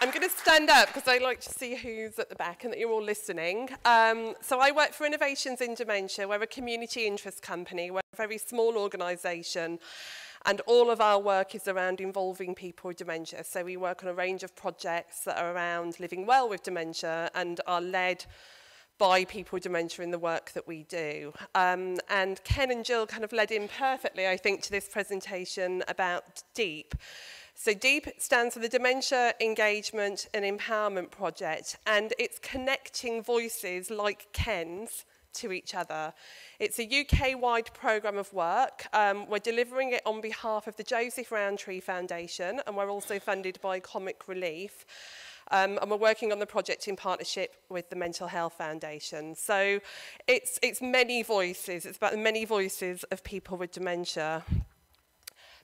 I'm going to stand up because I like to see who's at the back and that you're all listening. So I work for Innovations in Dementia. We're a community interest company. We're a very small organisation, and all of our work is around involving people with dementia. So we work on a range of projects that are around living well with dementia and are led by people with dementia in the work that we do. And Ken and Jill kind of led in perfectly, I think, to this presentation about DEEP. So DEEP stands for the Dementia Engagement and Empowerment Project, and it's connecting voices like Ken's to each other. It's a UK-wide programme of work. We're delivering it on behalf of the Joseph Rowntree Foundation, and we're also funded by Comic Relief. And we're working on the project in partnership with the Mental Health Foundation. So it's many voices. It's about the many voices of people with dementia,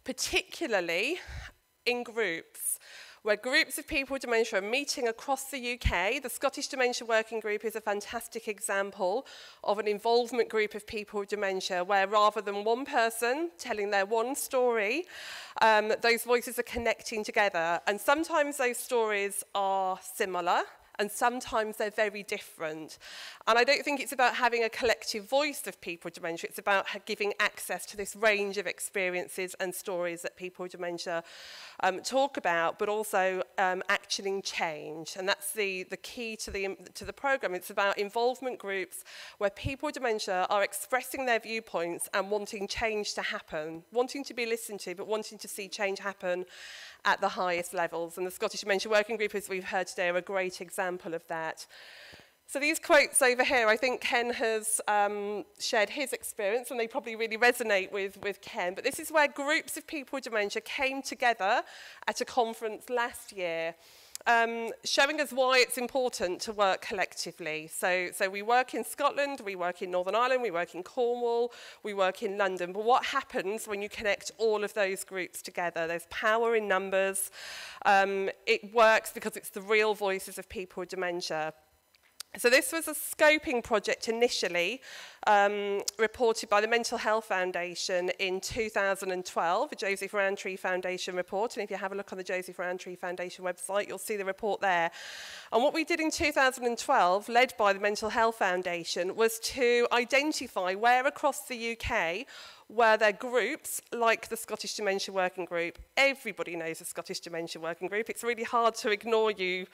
particularly in groups, where groups of people with dementia are meeting across the UK. The Scottish Dementia Working Group is a fantastic example of an involvement group of people with dementia, where rather than one person telling their one story, those voices are connecting together. And sometimes those stories are similar, and sometimes they're very different. And I don't think it's about having a collective voice of people with dementia. It's about giving access to this range of experiences and stories that people with dementia talk about, but also actioning change. And that's the key to the programme. It's about involvement groups where people with dementia are expressing their viewpoints and wanting change to happen, wanting to be listened to, but wanting to see change happen at the highest levels. And the Scottish Dementia Working Group, as we've heard today, are a great example of that. So these quotes over here, I think Ken has shared his experience, and they probably really resonate with Ken. But this is where groups of people with dementia came together at a conference last year, showing us why it's important to work collectively. So we work in Scotland, we work in Northern Ireland, we work in Cornwall, we work in London. But what happens when you connect all of those groups together? There's power in numbers. It works because it's the real voices of people with dementia. So this was a scoping project initially reported by the Mental Health Foundation in 2012, a Joseph Rowntree Foundation report. And if you have a look on the Joseph Rowntree Foundation website, you'll see the report there. And what we did in 2012, led by the Mental Health Foundation, was to identify where across the UK were there groups like the Scottish Dementia Working Group. Everybody knows the Scottish Dementia Working Group. It's really hard to ignore you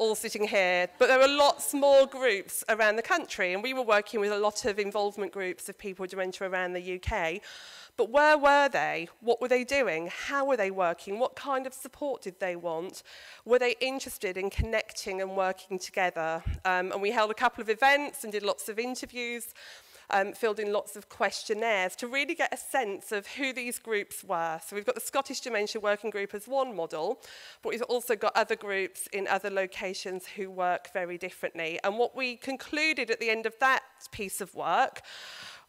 all sitting here, but there are lots more groups around the country, and we were working with a lot of involvement groups of people with dementia around the UK. But where were they? What were they doing? How were they working? What kind of support did they want? Were they interested in connecting and working together? And we held a couple of events and did lots of interviews, filled in lots of questionnaires to really get a sense of who these groups were. So we've got the Scottish Dementia Working Group as one model, but we've also got other groups in other locations who work very differently. And what we concluded at the end of that piece of work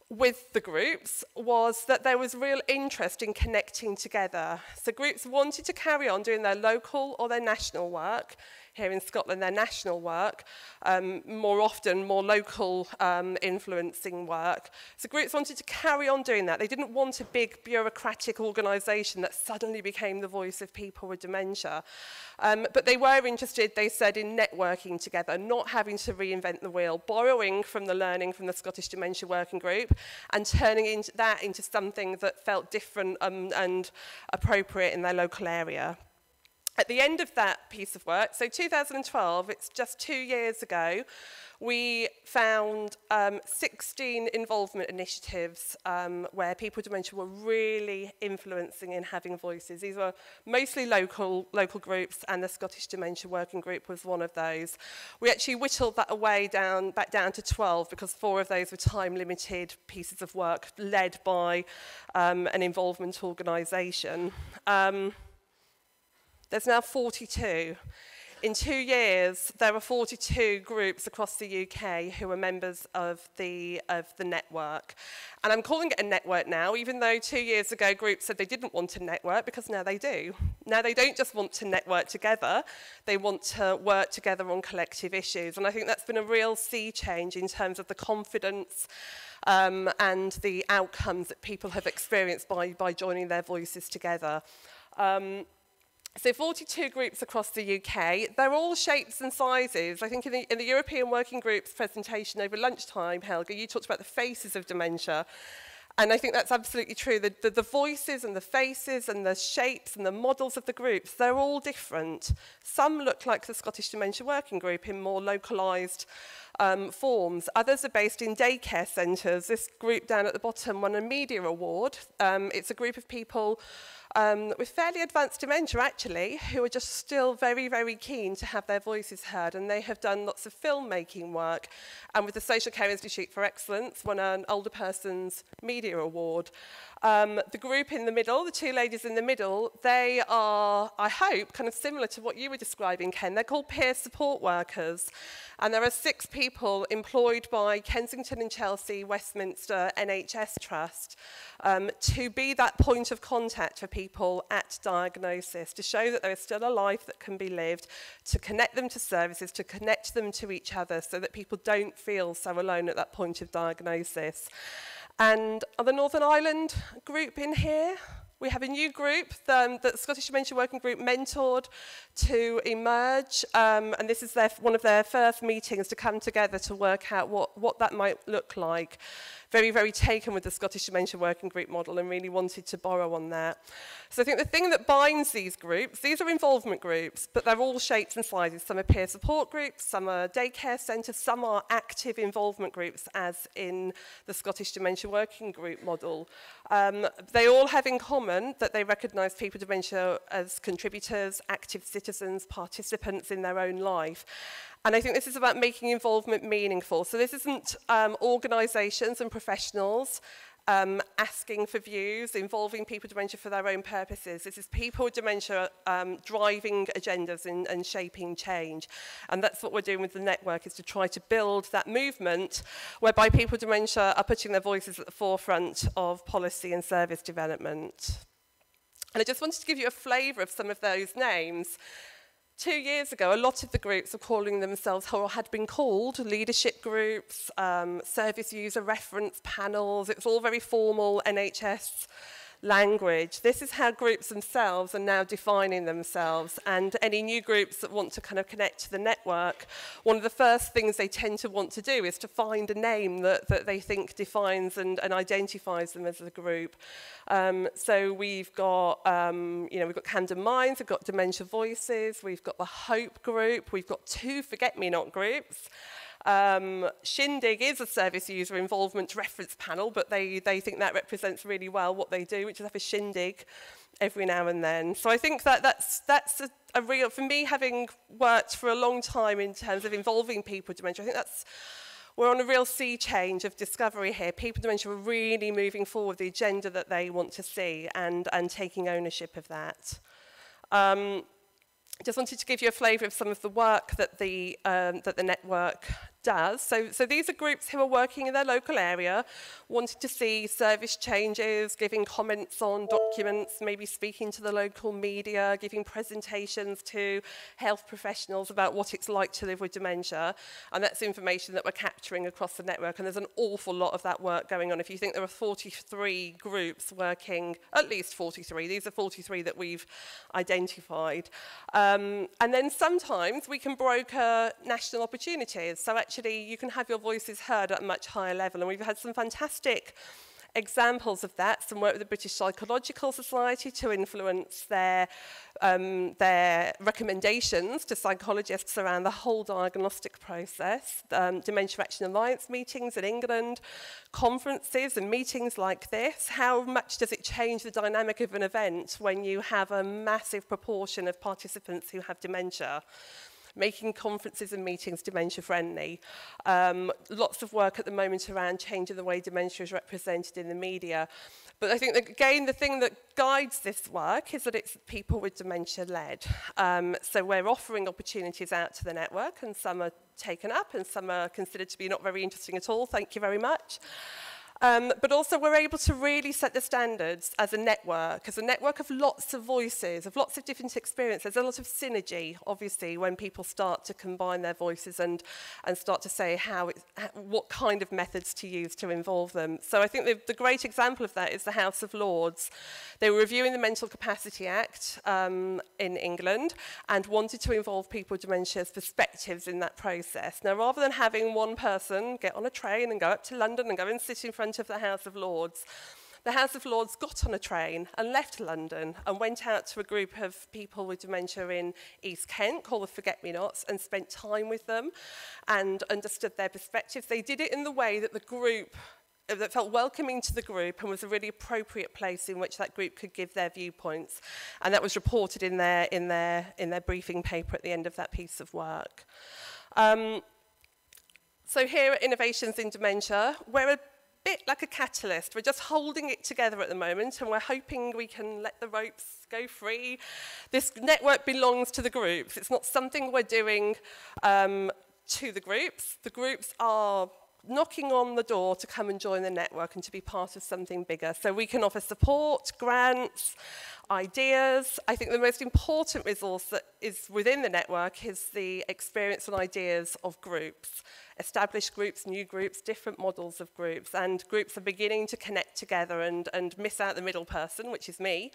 with the groups was that there was real interest in connecting together. So groups wanted to carry on doing their local or their national work. Here in Scotland, their national work, more often more local influencing work. So groups wanted to carry on doing that. They didn't want a big bureaucratic organisation that suddenly became the voice of people with dementia. But they were interested, they said, in networking together, not having to reinvent the wheel, borrowing from the learning from the Scottish Dementia Working Group and turning that into something that felt different and appropriate in their local area. At the end of that piece of work, so 2012, it's just 2 years ago, we found 16 involvement initiatives where people with dementia were really influencing and having voices. These were mostly local groups, and the Scottish Dementia Working Group was one of those. We actually whittled that back down to 12 because 4 of those were time-limited pieces of work led by an involvement organisation. There's now 42. In 2 years, there are 42 groups across the UK who are members of the network. And I'm calling it a network now, even though 2 years ago groups said they didn't want to network, because now they do. Now they don't just want to network together, they want to work together on collective issues. And I think that's been a real sea change in terms of the confidence and the outcomes that people have experienced by joining their voices together. So 42 groups across the UK. They're all shapes and sizes. I think in the European Working Group's presentation over lunchtime, Helga, you talked about the faces of dementia. And I think that's absolutely true. The voices and the faces and the shapes and the models of the groups, they're all different. Some look like the Scottish Dementia Working Group in more localised forms. Others are based in daycare centres. This group down at the bottom won a media award. It's a group of people with fairly advanced dementia, actually, who are just still very, very keen to have their voices heard. And they have done lots of filmmaking work. And with the Social Care Institute for Excellence, won an older person's media award. The group in the middle, the two ladies in the middle, they are, I hope, kind of similar to what you were describing, Ken. They're called peer support workers. And there are 6 people employed by Kensington and Chelsea Westminster NHS Trust to be that point of contact for people at diagnosis, to show that there is still a life that can be lived, to connect them to services, to connect them to each other so that people don't feel so alone at that point of diagnosis. And on the Northern Ireland group in here, we have a new group that the Scottish Dementia Working Group mentored to emerge, and this is one of their first meetings to come together to work out what that might look like. Very, very taken with the Scottish Dementia Working Group model and really wanted to borrow on that. So I think the thing that binds these groups, these are involvement groups, but they're all shapes and sizes. Some are peer support groups, some are daycare centres, some are active involvement groups, as in the Scottish Dementia Working Group model. They all have in common that they recognise people with dementia as contributors, active citizens, participants in their own life. And I think this is about making involvement meaningful. So this isn't organisations and professionals asking for views, involving people with dementia for their own purposes. This is people with dementia driving agendas and shaping change. And that's what we're doing with the network, is to try to build that movement whereby people with dementia are putting their voices at the forefront of policy and service development. And I just wanted to give you a flavour of some of those names. 2 years ago, a lot of the groups were calling themselves, or had been called, leadership groups, service user reference panels. It was all very formal NHS language. This is how groups themselves are now defining themselves, and any new groups that want to kind of connect to the network, one of the first things they tend to want to do is to find a name that they think defines and identifies them as a group. So we've got, we've got Camden Minds, we've got Dementia Voices, we've got the Hope group, we've got 2 Forget-Me-Not groups. Shindig is a service user involvement reference panel, but they think that represents really well what they do, which is have a shindig every now and then. So I think that's a real, for me, having worked for a long time in terms of involving people with dementia, I think we're on a real sea change of discovery here. People with dementia are really moving forward the agenda that they want to see and taking ownership of that. Just wanted to give you a flavour of some of the work that the network does. So these are groups who are working in their local area, wanting to see service changes, giving comments on documents, maybe speaking to the local media, giving presentations to health professionals about what it's like to live with dementia. And that's information that we're capturing across the network. And there's an awful lot of that work going on. If you think there are 43 groups working, at least 43, these are 43 that we've identified. And then sometimes we can broker national opportunities. So actually you can have your voices heard at a much higher level. And we've had some fantastic examples of that, some work with the British Psychological Society to influence their recommendations to psychologists around the whole diagnostic process, Dementia Action Alliance meetings in England, conferences and meetings like this. How much does it change the dynamic of an event when you have a massive proportion of participants who have dementia? Making conferences and meetings dementia friendly. Lots of work at the moment around changing the way dementia is represented in the media. But I think that, again, the thing that guides this work is that it's people with dementia led. So we're offering opportunities out to the network, and some are taken up and some are considered to be not very interesting at all. Thank you very much. But also we're able to really set the standards as a network of lots of voices, of lots of different experiences. There's a lot of synergy, obviously, when people start to combine their voices and start to say what kind of methods to use to involve them. So I think the great example of that is the House of Lords. They were reviewing the Mental Capacity Act in England and wanted to involve people with dementia's perspectives in that process. Now, rather than having one person get on a train and go up to London and go and sit in front of the House of Lords, the House of Lords got on a train and left London and went out to a group of people with dementia in East Kent called the Forget-Me-Nots and spent time with them and understood their perspectives. They did it in the way that the group that felt welcoming to the group and was a really appropriate place in which that group could give their viewpoints, and that was reported in their briefing paper at the end of that piece of work. So here at Innovations in Dementia, we're a bit like a catalyst. We're just holding it together at the moment, and we're hoping we can let the ropes go free. This network belongs to the groups. It's not something we're doing to the groups. The groups are knocking on the door to come and join the network and to be part of something bigger. So we can offer support, grants, ideas. I think the most important resource that is within the network is the experience and ideas of groups. Established groups, new groups, different models of groups, and groups are beginning to connect together and miss out the middle person, which is me,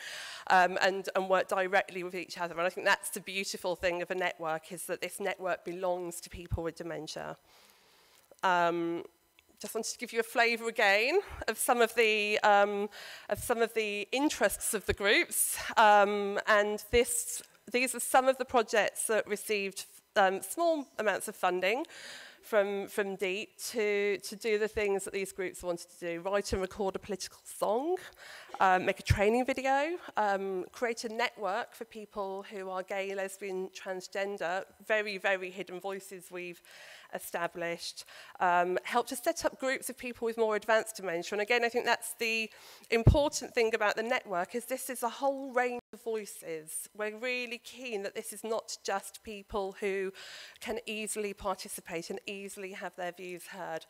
and work directly with each other. And I think that's the beautiful thing of a network, is that this network belongs to people with dementia. Just wanted to give you a flavour again of some of the interests of the groups, and these are some of the projects that received small amounts of funding from DEEP to do the things that these groups wanted to do: write and record a political song, make a training video, create a network for people who are gay, lesbian, transgender, very, very hidden voices we've established, help to set up groups of people with more advanced dementia. And again, I think that's the important thing about the network, is this is a whole range of voices. We're really keen that this is not just people who can easily participate and easily have their views heard.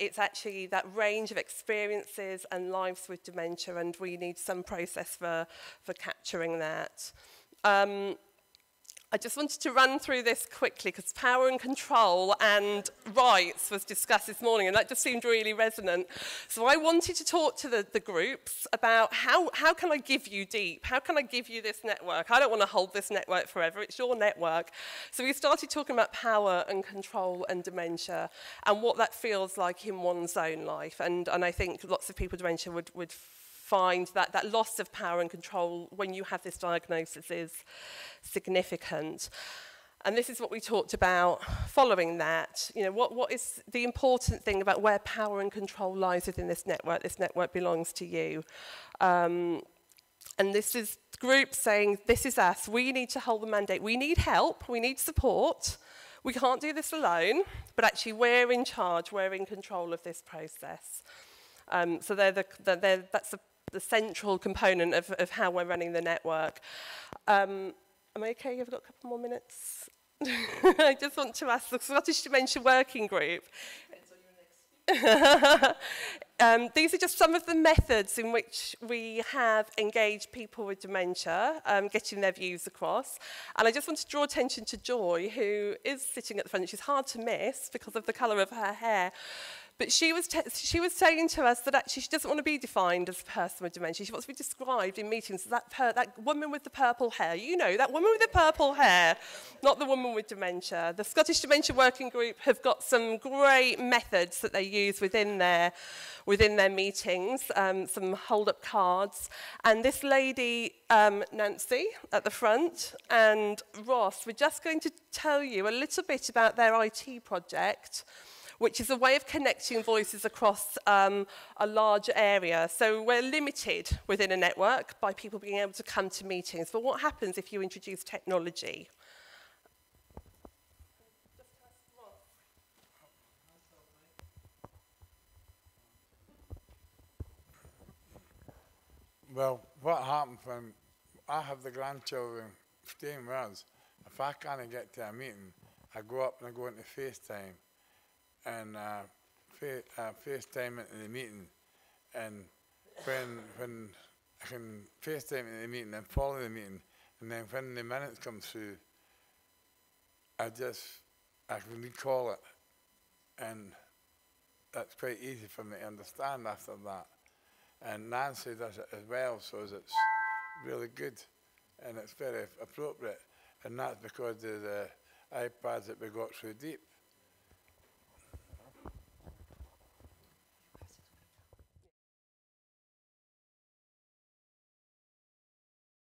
It's actually that range of experiences and lives with dementia, and we need some process for capturing that. I just wanted to run through this quickly because power and control and rights was discussed this morning, and that just seemed really resonant. So I wanted to talk to the groups about how can I give you DEEP? How can I give you this network? I don't want to hold this network forever. It's your network. So we started talking about power and control and dementia and what that feels like in one's own life. And I think lots of people with dementia would find that loss of power and control when you have this diagnosis is significant. And this is what we talked about following that. You know, what is the important thing about where power and control lies within this network? This network belongs to you. And this is groups saying, this is us. We need to hold the mandate. We need help. We need support. We can't do this alone. But actually, we're in charge. We're in control of this process. So that's the central component of how we're running the network. Am I okay? I've got a couple more minutes. I just want to ask the Scottish Dementia Working Group. These are just some of the methods in which we have engaged people with dementia, getting their views across. And I just want to draw attention to Joy, who is sitting at the front. She's hard to miss because of the colour of her hair. But she was saying to us that actually she doesn't want to be defined as a person with dementia. She wants to be described in meetings as that woman with the purple hair. You know, that woman with the purple hair, not the woman with dementia. The Scottish Dementia Working Group have got some great methods that they use within their meetings, some hold-up cards. And this lady, Nancy, at the front, and Ross, we're just going to tell you a little bit about their IT project, which is a way of connecting voices across a large area. So we're limited within a network by people being able to come to meetings. But what happens if you introduce technology? Well, what happens when I have the grandchildren staying with us, if I can't get to a meeting, I go up and I go into FaceTime. And FaceTime into the meeting, and when I can FaceTime into the meeting and follow the meeting, and then when the minutes come through, I can recall it, and that's quite easy for me to understand after that. And Nancy does it as well, so it's really good, and it's very appropriate, and that's because of the iPads that we got through Deep.